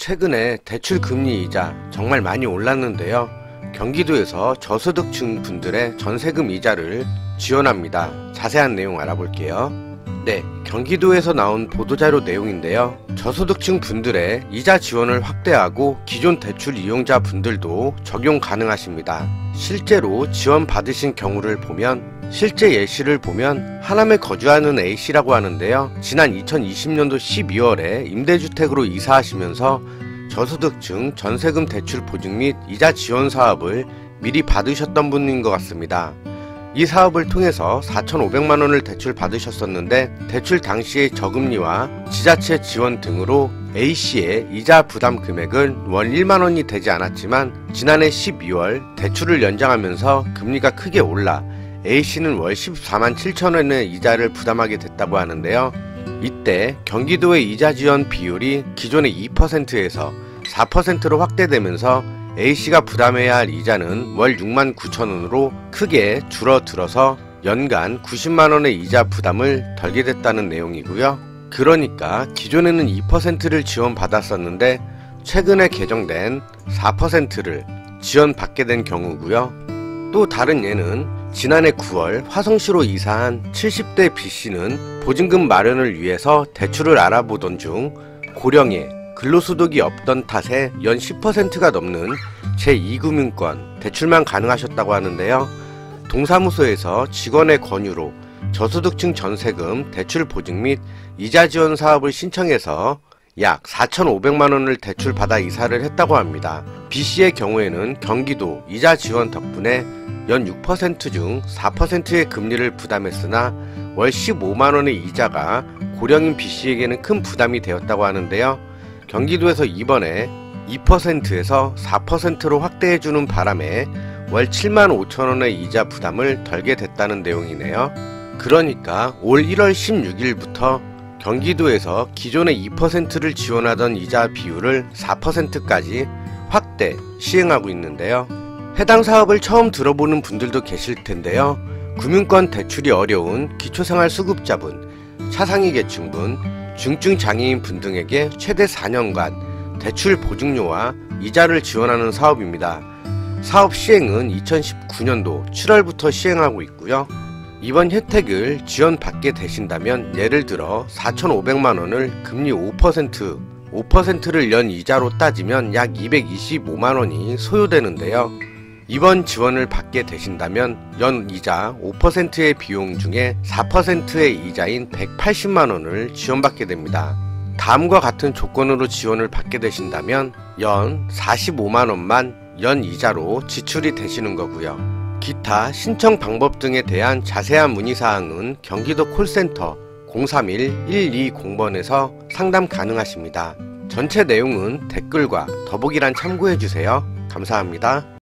최근에 대출 금리 이자 정말 많이 올랐는데요. 경기도에서 저소득층 분들의 전세금 이자를 지원합니다. 자세한 내용 알아볼게요. 네, 경기도에서 나온 보도자료 내용인데요. 저소득층 분들의 이자 지원을 확대하고 기존 대출 이용자 분들도 적용 가능하십니다. 실제로 지원 받으신 경우를 보면 실제 예시를 보면 하남에 거주하는 A씨라고 하는데요. 지난 2020년도 12월에 임대주택으로 이사하시면서 저소득층 전세금 대출 보증 및 이자 지원 사업을 미리 받으셨던 분인 것 같습니다. 이 사업을 통해서 4,500만원을 대출 받으셨었는데 대출 당시의 저금리와 지자체 지원 등으로 A씨의 이자 부담 금액은 월 1만원이 되지 않았지만 지난해 12월 대출을 연장하면서 금리가 크게 올라 A씨는 월 14만 7천원의 이자를 부담하게 됐다고 하는데요. 이때 경기도의 이자 지원 비율이 기존의 2%에서 4%로 확대되면서 A씨가 부담해야 할 이자는 월 6만 9천원으로 크게 줄어들어서 연간 90만원의 이자 부담을 덜게 됐다는 내용이고요. 그러니까 기존에는 2%를 지원받았었는데 최근에 개정된 4%를 지원받게 된 경우고요. 또 다른 예는 지난해 9월 화성시로 이사한 70대 B씨는 보증금 마련을 위해서 대출을 알아보던 중 고령에 근로소득이 없던 탓에 연 10%가 넘는 제2금융권 대출만 가능하셨다고 하는데요. 동사무소에서 직원의 권유로 저소득층 전세금 대출 보증 및 이자 지원 사업을 신청해서 약 4,500만원을 대출받아 이사를 했다고 합니다. B씨의 경우에는 경기도 이자 지원 덕분에 연 6% 중 4%의 금리를 부담했으나 월 15만원의 이자가 고령인 B씨에게는 큰 부담이 되었다고 하는데요. 경기도에서 이번에 2%에서 4%로 확대해주는 바람에 월 7만 5천원의 이자 부담을 덜게 됐다는 내용이네요. 그러니까 올 1월 16일부터 경기도에서 기존의 2%를 지원하던 이자 비율을 4%까지 확대 시행하고 있는데요. 해당 사업을 처음 들어보는 분들도 계실 텐데요. 금융권 대출이 어려운 기초생활수급자분, 차상위 계층분, 중증 장애인 분 등에게 최대 4년간 대출 보증료와 이자를 지원하는 사업입니다. 사업 시행은 2019년도 7월부터 시행하고 있고요. 이번 혜택을 지원받게 되신다면 예를 들어 4,500만원을 금리 5%를 연 이자로 따지면 약 225만원이 소요되는데요. 이번 지원을 받게 되신다면 연 이자 5%의 비용 중에 4%의 이자인 180만원을 지원받게 됩니다. 다음과 같은 조건으로 지원을 받게 되신다면 연 45만원만 연 이자로 지출이 되시는 거고요. 기타 신청 방법 등에 대한 자세한 문의사항은 경기도 콜센터 031-120번에서 상담 가능하십니다. 전체 내용은 댓글과 더보기란 참고해주세요. 감사합니다.